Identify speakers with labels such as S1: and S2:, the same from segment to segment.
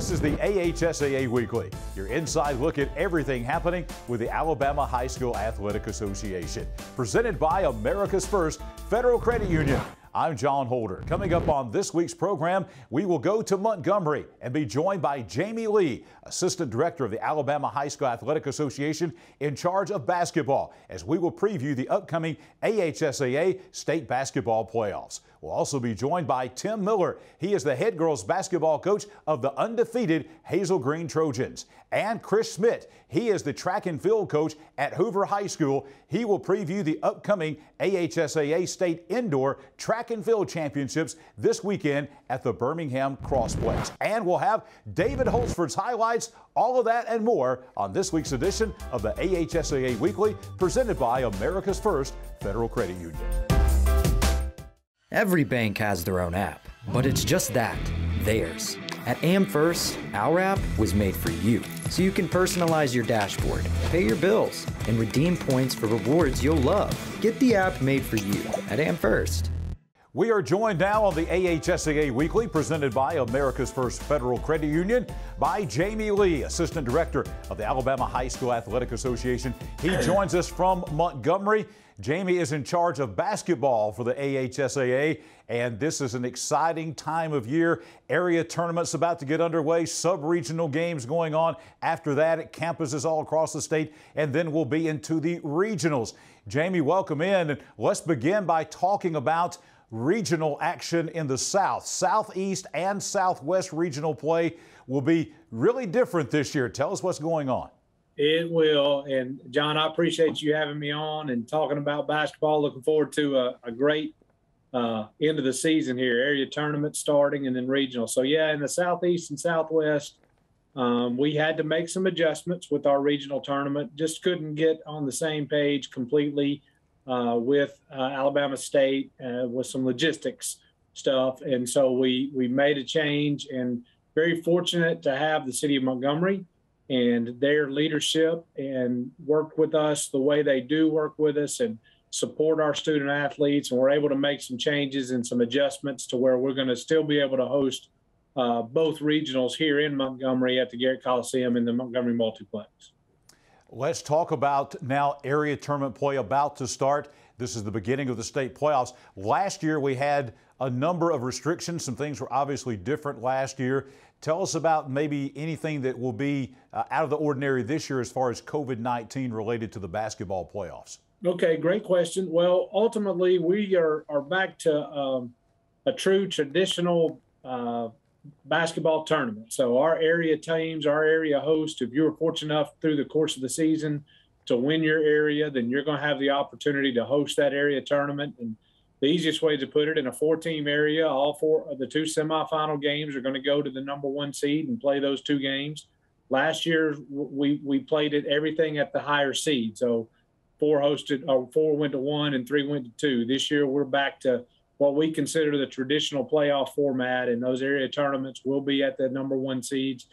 S1: This is the AHSAA Weekly, your inside look at everything happening with the Alabama High School Athletic Association. Presented by America's First Federal Credit Union. I'm John Holder. Coming up on this week's program, we will go to Montgomery and be joined by Jamie Lee, Assistant Director of the Alabama High School Athletic Association in charge of basketball, as we will preview the upcoming AHSAA State Basketball Playoffs. We'll also be joined by Tim Miller. He is the head girls basketball coach of the undefeated Hazel Green Trojans. And Chris Schmidt, he is the track and field coach at Hoover High School. He will preview the upcoming AHSAA State Indoor Track and Field Championships this weekend at the Birmingham Crossplex. And we'll have David Holsford's highlights, all of that and more on this week's edition of the AHSAA Weekly, presented by America's First Federal Credit Union.
S2: Every bank has their own app, but it's just that, theirs. At AmFirst, our app was made for you, so you can personalize your dashboard, pay your bills, and redeem points for rewards you'll love. Get the app made for you at AmFirst.
S1: We are joined now on the AHSAA Weekly, presented by America's First Federal Credit Union, by Jamie Lee, Assistant Director of the Alabama High School Athletic Association. He joins us from Montgomery. Jamie is in charge of basketball for the AHSAA, and this is an exciting time of year. Area tournaments about to get underway, sub-regional games going on. After that, at campuses all across the state, and then we'll be into the regionals. Jamie, welcome in, and let's begin by talking about regional action in the South. Southeast and Southwest regional play will be really different this year. Tell us what's going on.
S3: It will. And John, I appreciate you having me on and talking about basketball. Looking forward to a great end of the season here. Area tournament starting and then regional. So yeah, in the Southeast and Southwest, we had to make some adjustments with our regional tournament. Just couldn't get on the same page completely with Alabama State with some logistics stuff. And so we made a change, and very fortunate to have the city of Montgomery and their leadership and work with us the way they do work with us and support our student athletes. And we're able to make some changes and some adjustments to where we're going to still be able to host both regionals here in Montgomery at the Garrett Coliseum in the Montgomery Multiplex.
S1: Let's talk about now area tournament play about to start. This is the beginning of the state playoffs. Last year we had a number of restrictions. Some things were obviously different last year. Tell us about maybe anything that will be out of the ordinary this year as far as COVID-19 related to the basketball playoffs.
S3: Okay, great question. Well, ultimately, we are back to a true traditional basketball tournament. So our area teams, our area hosts, if you were fortunate enough through the course of the season to win your area, then you're going to have the opportunity to host that area tournament. And the easiest way to put it, in a 4-team area, all 4 of the 2 semifinal games are going to go to the #1 seed and play those 2 games. Last year, we played it everything at the higher seed. So 4 went to 1 and 3 went to 2. This year, we're back to what we consider the traditional playoff format, and those area tournaments will be at the #1 seeds.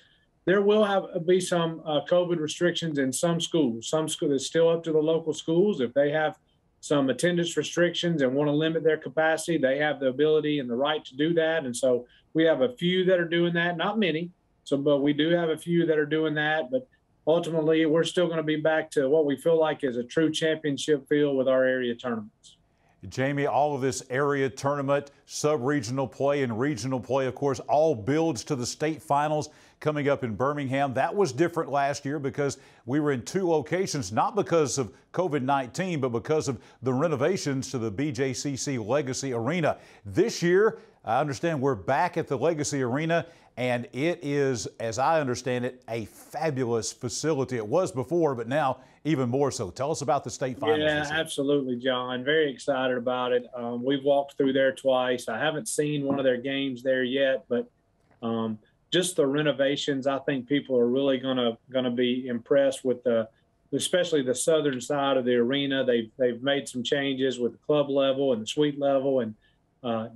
S3: There will be some COVID restrictions in some schools. Some schools, it's still up to the local schools. If they have some attendance restrictions and want to limit their capacity, they have the ability and the right to do that. And so we have a few that are doing that, not many. But we do have a few that are doing that. But ultimately, we're still going to be back to what we feel like is a true championship feel with our area tournaments.
S1: Jamie, all of this area tournament, sub-regional play and regional play, of course, all builds to the state finals coming up in Birmingham. That was different last year because we were in 2 locations, not because of COVID-19, but because of the renovations to the BJCC Legacy Arena. This year, I understand we're back at the Legacy Arena, and it is, as I understand it, a fabulous facility. It was before, but now even more so. Tell us about the state finals.
S3: Yeah, absolutely, John. Very excited about it. We've walked through there twice. I haven't seen one of their games there yet, but just the renovations, I think people are really gonna be impressed with especially the southern side of the arena. They've made some changes with the club level and the suite level and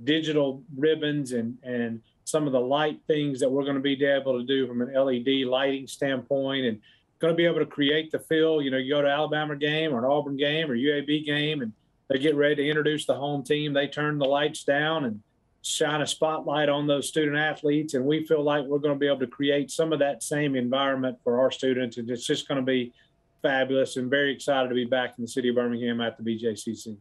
S3: digital ribbons and some of the light things that we're going to be able to do from an LED lighting standpoint, and going to be able to create the feel. You know, you go to Alabama game or an Auburn game or UAB game, and they get ready to introduce the home team. They turn the lights down and shine a spotlight on those student athletes. And we feel like we're going to be able to create some of that same environment for our students. And it's just going to be fabulous, and very excited to be back in the city of Birmingham at the BJCC.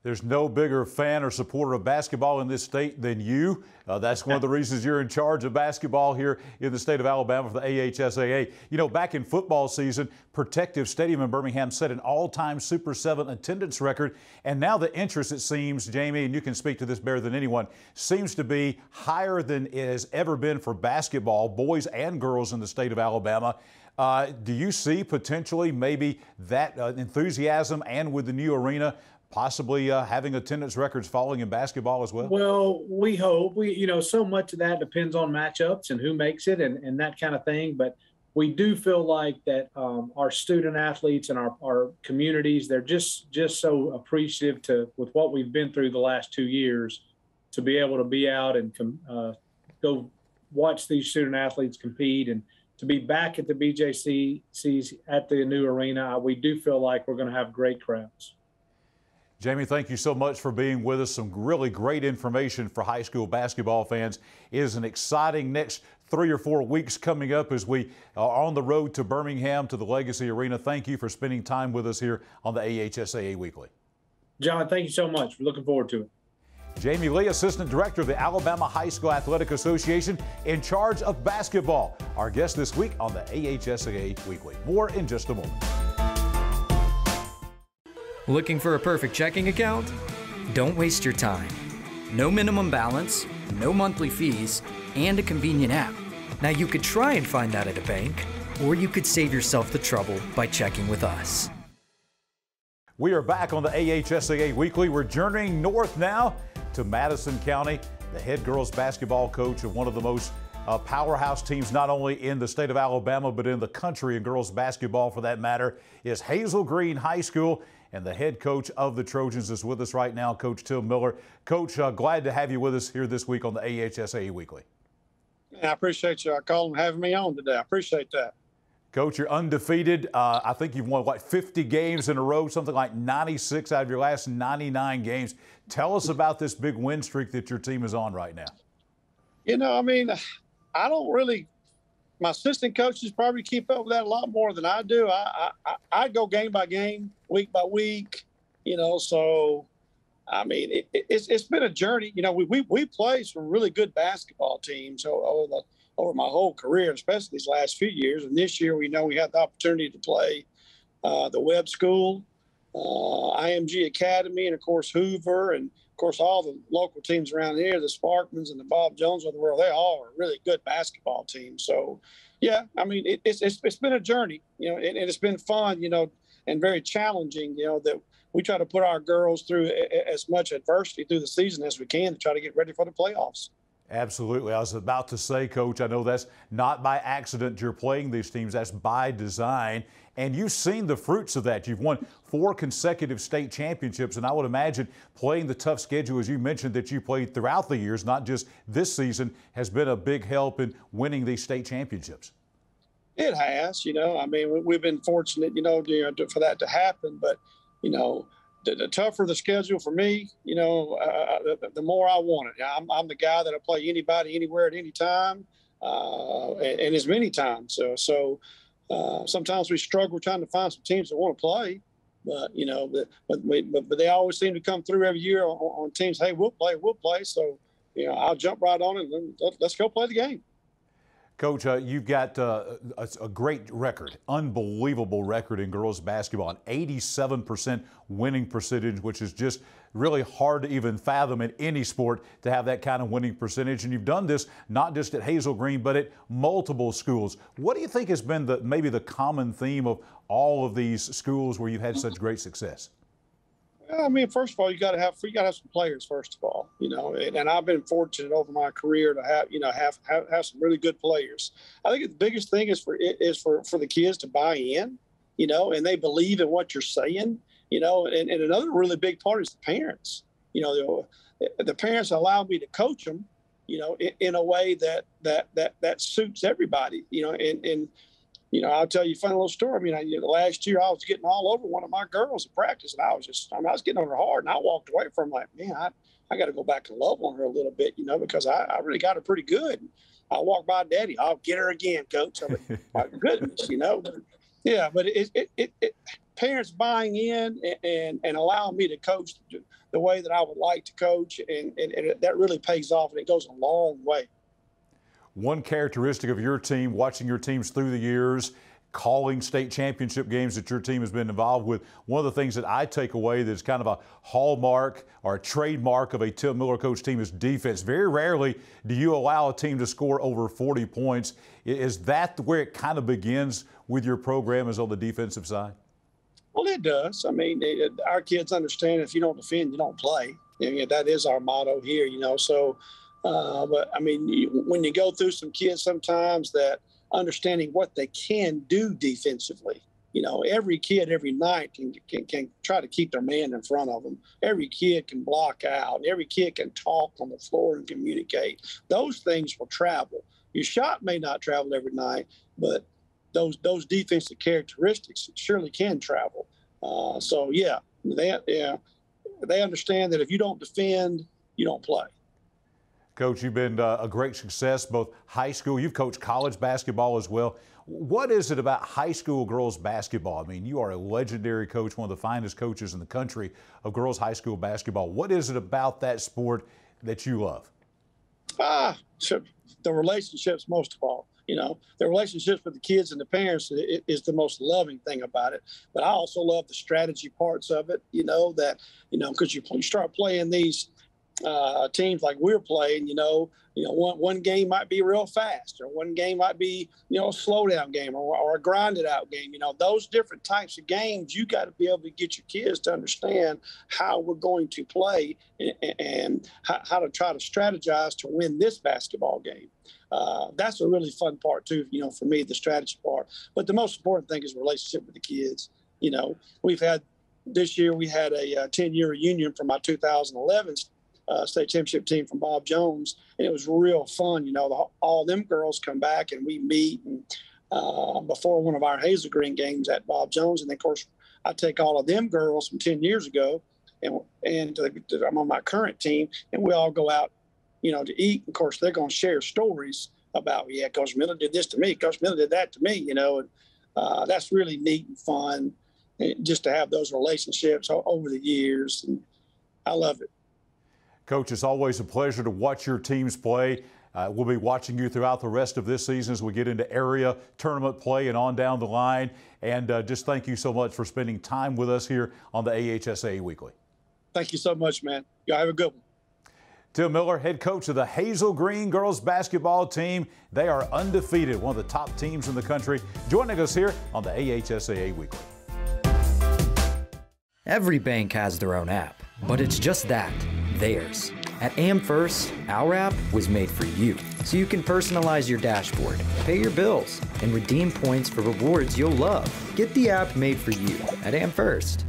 S1: There's no bigger fan or supporter of basketball in this state than you. That's one of the reasons you're in charge of basketball here in the state of Alabama for the AHSAA. You know, back in football season, Protective Stadium in Birmingham set an all-time Super 7 attendance record. And now the interest, it seems, Jamie, and you can speak to this better than anyone, seems to be higher than it has ever been for basketball, boys and girls in the state of Alabama. Do you see potentially maybe that enthusiasm, and with the new arena, possibly having attendance records falling in basketball as well?
S3: Well, we hope. So much of that depends on matchups and who makes it and that kind of thing. But we do feel like that our student athletes and our communities, they're just so appreciative with what we've been through the last 2 years, to be able to be out and go watch these student athletes compete, and to be back at the BJCCs at the new arena. We do feel like we're going to have great crowds.
S1: Jamie, thank you so much for being with us. Some really great information for high school basketball fans. It is an exciting next 3 or 4 weeks coming up as we are on the road to Birmingham to the Legacy Arena. Thank you for spending time with us here on the AHSAA Weekly.
S3: John, thank you so much. We're looking forward to it.
S1: Jamie Lee, Assistant Director of the Alabama High School Athletic Association, in charge of basketball. Our guest this week on the AHSAA Weekly. More in just a moment.
S2: Looking for a perfect checking account? Don't waste your time. No minimum balance, no monthly fees, and a convenient app. Now you could try and find that at a bank, or you could save yourself the trouble by checking with us.
S1: We are back on the AHSAA Weekly. We're journeying north now to Madison County. The head girls basketball coach of one of the most powerhouse teams, not only in the state of Alabama, but in the country in girls basketball for that matter, is Hazel Green High School. And the head coach of the Trojans is with us right now, Coach Tim Miller. Coach, glad to have you with us here this week on the AHSAA Weekly.
S4: I appreciate you calling and having me on today. I appreciate that.
S1: Coach, you're undefeated. I think you've won, 50 games in a row, something like 96 out of your last 99 games. Tell us about this big win streak that your team is on right now.
S4: I don't really – my assistant coaches probably keep up with that a lot more than I do. I go game by game, week by week, so – it's been a journey. We play some really good basketball teams over my whole career, especially these last few years. And this year, we had the opportunity to play the Webb School, IMG Academy, and of course Hoover, and of course all the local teams around here, the Sparkmans and the Bob Jones of the world. They all are really good basketball teams. So, yeah, it's been a journey, and it's been fun, and very challenging, that we try to put our girls through as much adversity through the season as we can to try to get ready for the playoffs.
S1: Absolutely. I was about to say, Coach, I know that's not by accident you're playing these teams. That's by design. And you've seen the fruits of that. You've won 4 consecutive state championships. And I would imagine playing the tough schedule, as you mentioned, that you played throughout the years, not just this season, has been a big help in winning these state championships.
S4: It has. We've been fortunate, for that to happen. But, the tougher the schedule for me, the more I want it. I'm the guy that'll play anybody, anywhere, at any time, and as many times. So sometimes we struggle trying to find some teams that want to play, but but they always seem to come through every year on teams. Hey, we'll play. So I'll jump right on it and let's go play the game.
S1: Coach, you've got a great record, unbelievable record in girls basketball, an 87% winning percentage, which is just really hard to even fathom in any sport to have that kind of winning percentage. And you've done this not just at Hazel Green, but at multiple schools. What do you think has been maybe the common theme of all of these schools where you've had such great success?
S4: First of all, you got to have some players. First of all, and I've been fortunate over my career to have some really good players. I think the biggest thing is for the kids to buy in, and they believe in what you're saying, and another really big part is the parents. The parents allow me to coach them, in a way that suits everybody, and I'll tell you a funny little story. Last year I was getting all over one of my girls at practice, and I was getting on her hard, and I walked away from like, man, I got to go back and love on her a little bit, because I really got her pretty good. I walk by Daddy, I'll get her again, Coach. I'm like, my goodness, but parents buying in and allowing me to coach the way that I would like to coach, and that really pays off, and it goes a long way.
S1: One characteristic of your team, watching your teams through the years, calling state championship games that your team has been involved with, one of the things that I take away that's kind of a hallmark or a trademark of a Tim Miller coach team is defense. Very rarely do you allow a team to score over 40 points. Is that where it kind of begins with your program, is on the defensive side?
S4: Well, it does. Our kids understand if you don't defend, you don't play. That is our motto here, so when you go through some kids sometimes that understanding what they can do defensively, every kid every night can try to keep their man in front of them. Every kid can block out. Every kid can talk on the floor and communicate. Those things will travel. Your shot may not travel every night, but those defensive characteristics surely can travel. They understand that if you don't defend, you don't play.
S1: Coach, you've been a great success, both high school, you've coached college basketball as well. What is it about high school girls basketball? You are a legendary coach, one of the finest coaches in the country of girls high school basketball. What is it about that sport that you love?
S4: The relationships most of all. The relationships with the kids and the parents is the most loving thing about it. But I also love the strategy parts of it, because you start playing these teams like we're playing, one game might be real fast, or one game might be, a slow down game or a grinded out game. Those different types of games, you got to be able to get your kids to understand how we're going to play and how to try to strategize to win this basketball game. That's a really fun part too, for me, the strategy part. But the most important thing is relationship with the kids. This year we had a 10-year reunion from my 2011 state championship team from Bob Jones, and it was real fun. All them girls come back and we meet and before one of our Hazel Green games at Bob Jones, and then of course I take all of them girls from 10 years ago and I'm on my current team, and we all go out to eat. Of course, they're going to share stories about, Coach Miller did this to me, Coach Miller did that to me, and that's really neat and fun, just to have those relationships over the years, and I love it.
S1: Coach, it's always a pleasure to watch your teams play. We'll be watching you throughout the rest of this season as we get into area tournament play and on down the line. And just thank you so much for spending time with us here on the AHSAA Weekly.
S4: Thank you so much, man. Y'all have a good one.
S1: Tim Miller, head coach of the Hazel Green girls basketball team. They are undefeated, one of the top teams in the country. Joining us here on the AHSAA Weekly.
S2: Every bank has their own app, but it's just that, theirs. At AmFirst, our app was made for you, so you can personalize your dashboard, pay your bills, and redeem points for rewards you'll love. Get the app made for you at AmFirst.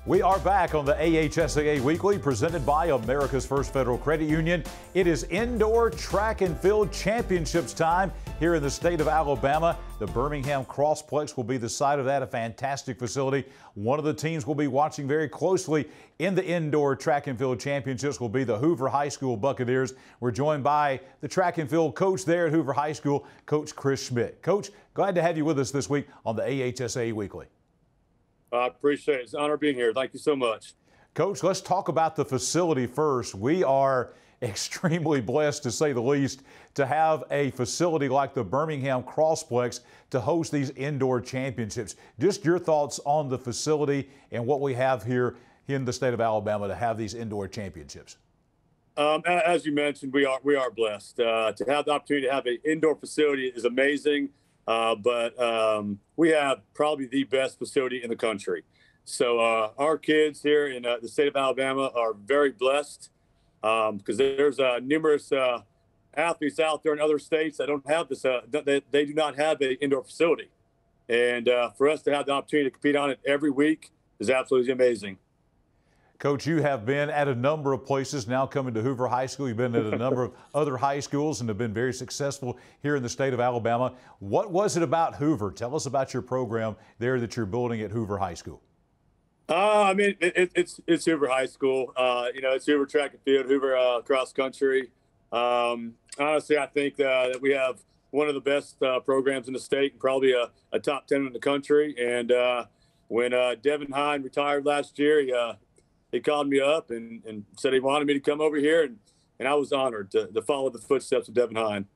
S1: We are back on the AHSAA Weekly, presented by America's First Federal Credit Union. It is indoor track and field championships time here in the state of Alabama. The Birmingham Crossplex will be the site of that, a fantastic facility. One of the teams we'll be watching very closely in the indoor track and field championships will be the Hoover High School Buccaneers. We're joined by the track and field coach there at Hoover High School, Coach Chris Schmidt. Coach, glad to have you with us this week on the AHSAA Weekly.
S5: I appreciate it. It's an honor being here. Thank you so much.
S1: Coach, let's talk about the facility first. We are extremely blessed, to say the least, to have a facility like the Birmingham Crossplex to host these indoor championships. Just your thoughts on the facility and what we have here in the state of Alabama to have these indoor championships.
S5: As you mentioned, we are blessed. To have the opportunity to have an indoor facility is amazing. But we have probably the best facility in the country. So our kids here in the state of Alabama are very blessed because there's numerous athletes out there in other states that don't have this. They do not have an indoor facility. And for us to have the opportunity to compete on it every week is absolutely amazing.
S1: Coach, you have been at a number of places, now coming to Hoover High School. You've been at a number of other high schools and have been very successful here in the state of Alabama. What was it about Hoover? Tell us about your program there that you're building at Hoover High School.
S5: I mean, it's Hoover High School. It's Hoover track and field, Hoover cross country. Honestly, I think that we have one of the best programs in the state and probably a top 10 in the country. And when Devin Hine retired last year, he called me up and said he wanted me to come over here, and I was honored to follow the footsteps of Devin Hine.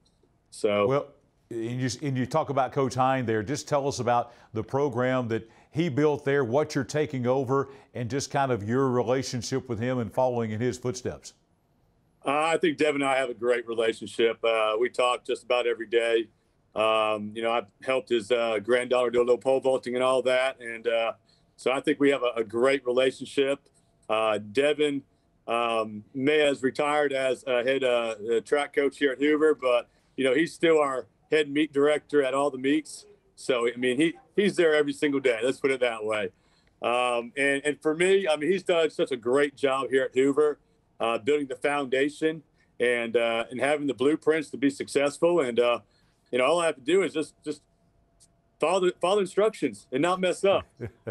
S5: So,
S1: well, and you talk about Coach Hine there. Just tell us about the program that he built there, what you're taking over, and just kind of your relationship with him and following in his footsteps.
S5: I think Devin and I have a great relationship. We talk just about every day. I've helped his granddaughter do a little pole vaulting and all that, and so I think we have a great relationship. Devin may has retired as head track coach here at Hoover, but he's still our head meet director at all the meets. So I mean, he's there every single day. Let's put it that way. And for me, I mean, he's done such a great job here at Hoover, building the foundation and having the blueprints to be successful. And all I have to do is just follow instructions and not mess up.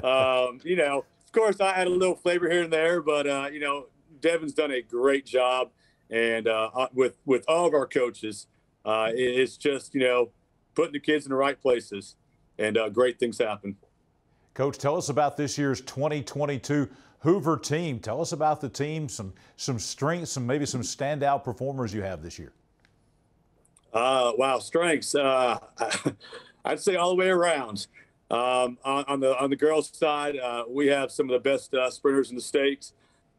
S5: Of course, I add a little flavor here and there, but Devin's done a great job, and with all of our coaches, it's just putting the kids in the right places, and great things happen.
S1: Coach, tell us about this year's 2022 Hoover team. Tell us about the team, some strengths, maybe some standout performers you have this year.
S5: Wow, strengths. I'd say all the way around. On the girls' side, we have some of the best sprinters in the state.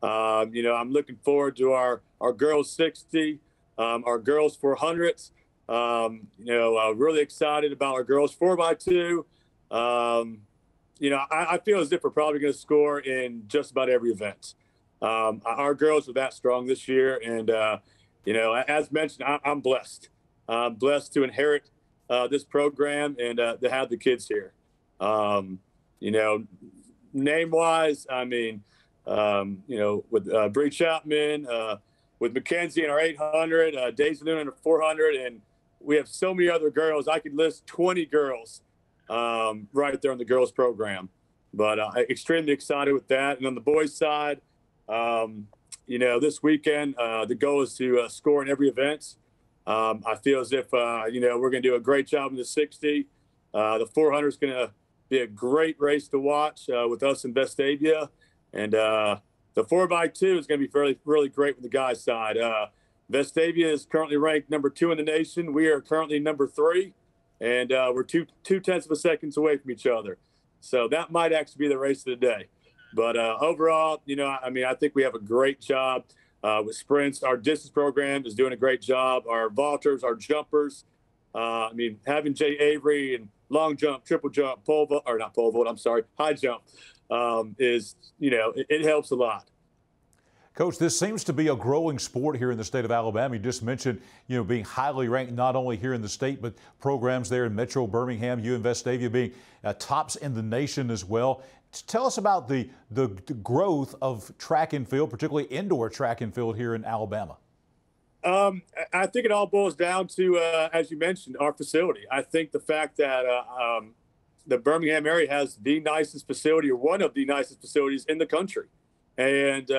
S5: I'm looking forward to our girls 60, our girls 400s. Really excited about our girls 4x2. I feel as if we're probably going to score in just about every event. Our girls are that strong this year, and as mentioned, I'm blessed. I'm blessed to inherit this program and to have the kids here. Name-wise, I mean, with Bree Chapman, with Mackenzie in our 800, Daisy Luna in our 400, and we have so many other girls. I could list 20 girls right there in the girls program. But extremely excited with that. And on the boys' side, this weekend, the goal is to score in every event. I feel as if, we're going to do a great job in the 60. The 400 is going to be a great race to watch with us in Vestavia. And the 4x2 is going to be really great with the guys' side. Vestavia is currently ranked number 2 in the nation. We are currently number 3, and we're two-tenths of a second away from each other. So that might actually be the race of the day. But overall, I think we have a great job with sprints. Our distance program is doing a great job. Our vaulters, our jumpers. Having Jay Avery and long jump, triple jump, high jump it helps a lot.
S1: Coach, this seems to be a growing sport here in the state of Alabama. You just mentioned, being highly ranked not only here in the state, but programs there in Metro Birmingham, you and Vestavia being tops in the nation as well. Tell us about the growth of track and field, particularly indoor track and field here in Alabama.
S5: I think it all boils down to, as you mentioned, our facility. I think the fact that the Birmingham area has the nicest facility, or one of the nicest facilities in the country. And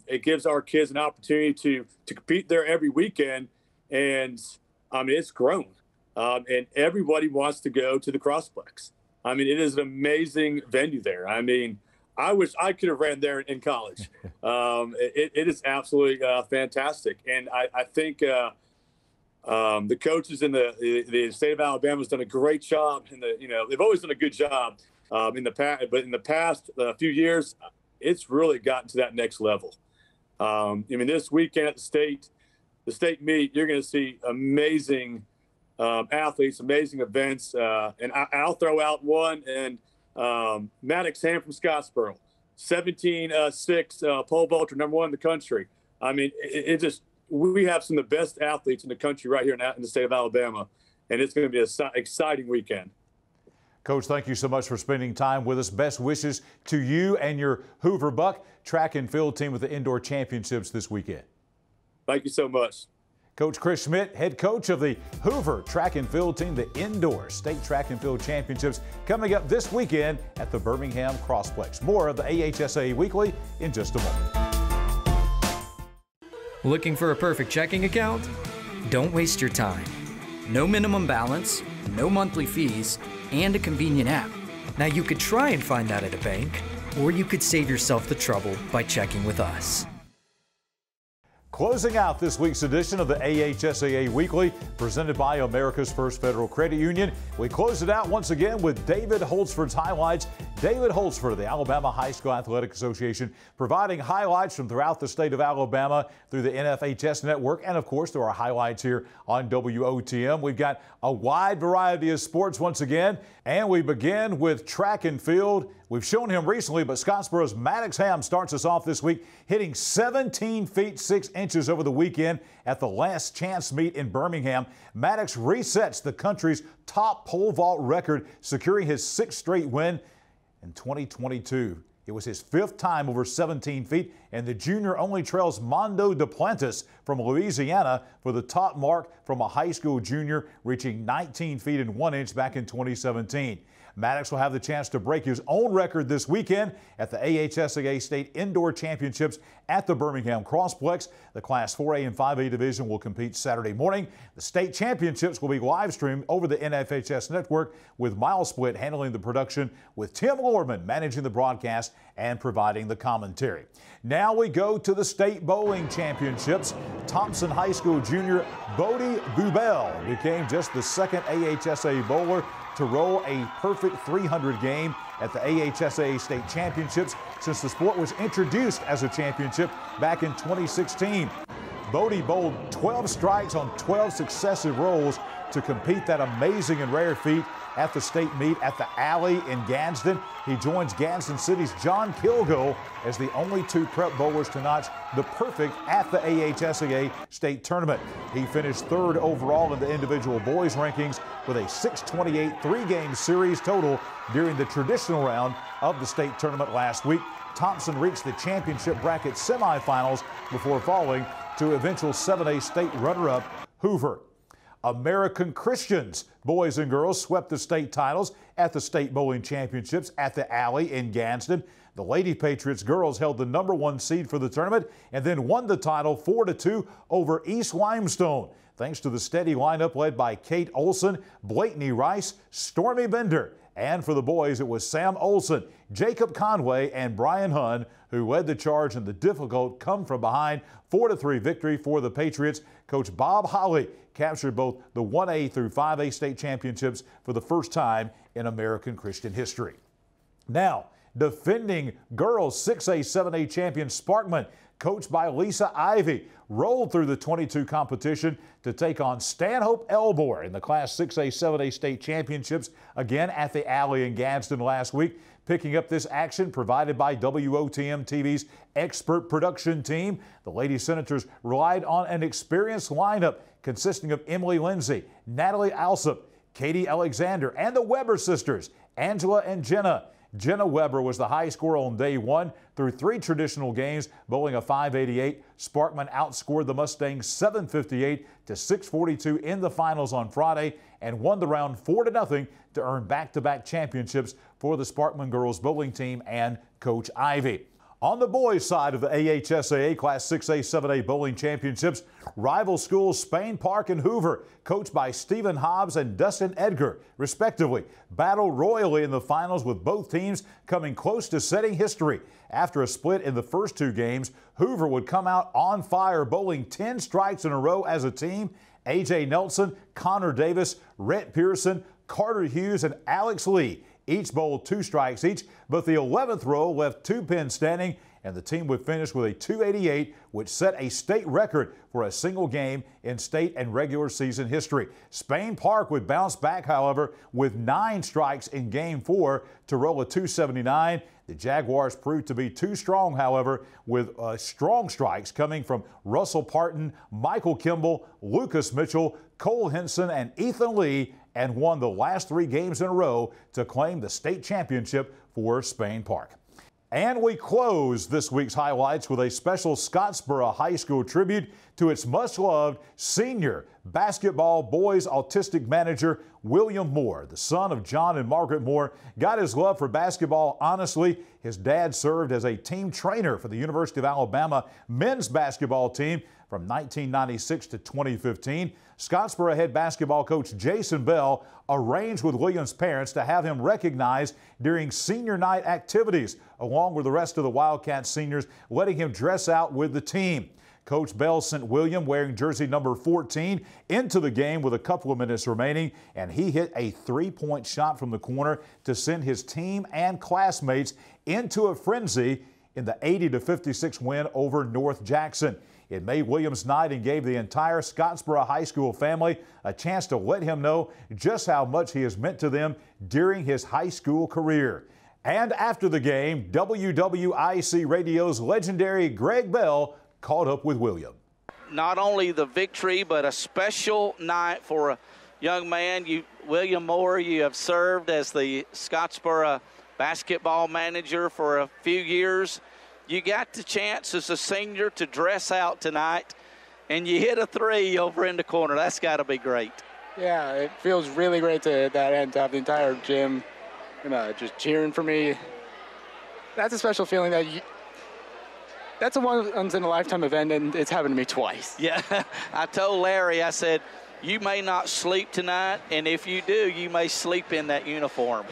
S5: it gives our kids an opportunity to compete there every weekend. And, it's grown. And everybody wants to go to the Crossplex. It is an amazing venue there. I wish I could have ran there in college. It is absolutely fantastic. And I think the coaches in the state of Alabama has done a great job. They've always done a good job in the past, but in the past few years, it's really gotten to that next level. This weekend at the state meet, you're going to see amazing athletes, amazing events. And I'll throw out one, and Maddox Ham from Scottsboro, 17.6 pole vaulter, number 1 in the country. We have some of the best athletes in the country right here in the state of Alabama, and it's going to be an exciting weekend.
S1: Coach, thank you so much for spending time with us. Best wishes to you and your Hoover Buck track and field team with the indoor championships this weekend.
S5: Thank you so much.
S1: Coach Chris Schmidt, head coach of the Hoover track and field team, the indoor state track and field championships coming up this weekend at the Birmingham Crossplex. More of the AHSAA Weekly in just a moment.
S2: Looking for a perfect checking account? Don't waste your time. No minimum balance, no monthly fees, and a convenient app. Now you could try and find that at a bank, or you could save yourself the trouble by checking with us.
S1: Closing out this week's edition of the AHSAA Weekly, presented by America's First Federal Credit Union. We close it out once again with David Holtzford's highlights. David Holtzford of the Alabama High School Athletic Association, providing highlights from throughout the state of Alabama through the NFHS network and, of course, through our highlights here on WOTM. We've got a wide variety of sports once again, and we begin with track and field. We've shown him recently, but Scottsboro's Maddox Ham starts us off this week, hitting 17 feet 6 inches over the weekend at the Last Chance meet in Birmingham. Maddox resets the country's top pole vault record, securing his 6th straight win in 2022. It was his 5th time over 17 feet, and the junior only trails Mondo Duplantis from Louisiana for the top mark from a high school junior, reaching 19 feet and 1 inch back in 2017. Maddox will have the chance to break his own record this weekend at the AHSAA State Indoor Championships at the Birmingham Crossplex. The Class 4A and 5A division will compete Saturday morning. The state championships will be live streamed over the NFHS network, with MileSplit handling the production, with Tim Lorman managing the broadcast and providing the commentary. Now we go to the state bowling championships. Thompson High School junior Bodie Bubel became just the 2nd AHSAA bowler to roll a perfect 300 game at the AHSAA State Championships since the sport was introduced as a championship back in 2016. Bodie bowled 12 strikes on 12 successive rolls to compete that amazing and rare feat at the state meet at the Alley in Gadsden. He joins Gadsden City's John Kilgo as the only 2 prep bowlers to notch the perfect at the AHSAA State Tournament. He finished 3rd overall in the individual boys rankings with a 628 3-game series total during the traditional round of the state tournament last week. Thompson reached the championship bracket semifinals before falling to eventual 7A state runner-up Hoover. American Christians boys and girls swept the state titles at the state bowling championships at the Alley in Gadsden. The Lady Patriots girls held the #1 seed for the tournament and then won the title 4-2 over East Limestone, thanks to the steady lineup led by Kate Olson, Blakeney Rice, Stormy Bender. And for the boys, it was Sam Olson, Jacob Conway, and Brian Hunn who led the charge in the difficult come-from-behind 4-3 victory for the Patriots. Coach Bob Holly captured both the 1A through 5A state championships for the first time in American Christian history. Now, defending girls 6A, 7A champion Sparkman, coached by Lisa Ivey, rolled through the 22 competition to take on Stanhope Elmore in the Class 6A, 7A state championships, again at the Alley in Gadsden last week. Picking up this action provided by WOTM TV's expert production team, the Lady Senators relied on an experienced lineup consisting of Emily Lindsay, Natalie Alsop, Katie Alexander, and the Weber sisters, Angela and Jenna. Jenna Weber was the high scorer on day 1 through 3 traditional games, bowling a 588. Sparkman outscored the Mustangs 758 to 642 in the finals on Friday and won the round 4-0 to earn back-to-back championships for the Sparkman girls bowling team and Coach Ivey. On the boys' side of the AHSAA Class 6A, 7A bowling championships, rival schools Spain Park and Hoover, coached by Stephen Hobbs and Dustin Edgar, respectively, battled royally in the finals, with both teams coming close to setting history. After a split in the first 2 games, Hoover would come out on fire, bowling 10 strikes in a row as a team. A.J. Nelson, Connor Davis, Rhett Pearson, Carter Hughes, and Alex Lee each bowled 2 strikes each, but the 11th row left 2 pins standing, and the team would finish with a 288, which set a state record for a single game in state and regular season history. Spain Park would bounce back, however, with 9 strikes in Game 4 to roll a 279. The Jaguars proved to be too strong, however, with strong strikes coming from Russell Parton, Michael Kimball, Lucas Mitchell, Cole Henson, and Ethan Lee and won the last 3 games in a row to claim the state championship for Spain Park. And we close this week's highlights with a special Scottsboro High School tribute to its much-loved senior basketball boys autistic manager, William Moore. The son of John and Margaret Moore got his love for basketball honestly. His dad served as a team trainer for the University of Alabama men's basketball team from 1996 to 2015. Scottsboro head basketball coach Jason Bell arranged with William's parents to have him recognized during senior night activities, along with the rest of the Wildcats seniors, letting him dress out with the team. Coach Bell sent William, wearing jersey number 14, into the game with a couple of minutes remaining, and he hit a 3-point shot from the corner to send his team and classmates into a frenzy in the 80-56 win over North Jackson. It made Williams' night and gave the entire Scottsboro High School family a chance to let him know just how much he has meant to them during his high school career. And after the game, WWIC Radio's legendary Greg Bell caught up with William.
S6: Not only the victory, but a special night for a young man. William Moore, you have served as the Scottsboro basketball manager for a few years. You got the chance as a senior to dress out tonight, and you hit a 3 over in the corner. That's got to be great.
S7: Yeah, it feels really great to that end, to have the entire gym just cheering for me. That's a special feeling that's a once-in-a-lifetime event, and it's happened to me twice.
S6: Yeah, I told Larry, I said, you may not sleep tonight, and if you do, you may sleep in that uniform.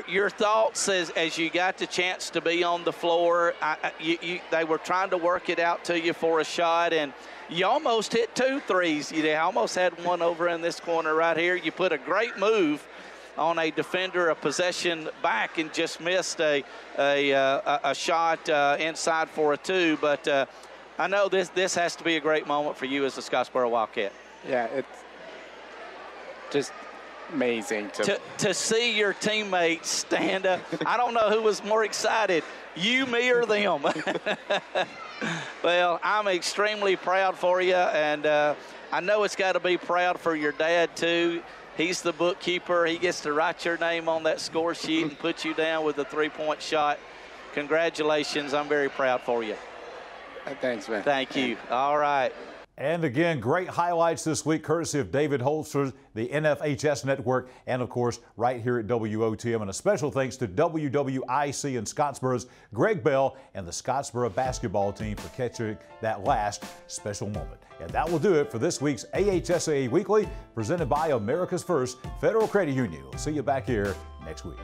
S6: Your thoughts as you got the chance to be on the floor. They were trying to work it out to you for a shot, and you almost hit 2 threes. You almost had one over in this corner right here. You put a great move on a defender, a possession back, and just missed a shot inside for a 2. But I know this has to be a great moment for you as a Scottsboro Wildcat.
S7: Yeah, it's just amazing
S6: to see your teammates stand up. I don't know who was more excited, you, me, or them. Well, I'm extremely proud for you, and I know it's got to be proud for your dad too. He's the bookkeeper. He gets to write your name on that score sheet and put you down with a 3-point shot. Congratulations. I'm very proud for you.
S7: Thanks, man.
S6: Thank you. All right.
S1: And again, great highlights this week, courtesy of David Holster, the NFHS Network, and of course, right here at WOTM. And a special thanks to WWIC and Scottsboro's Greg Bell and the Scottsboro basketball team for catching that last special moment. And that will do it for this week's AHSAA Weekly, presented by America's First Federal Credit Union. We'll see you back here next week.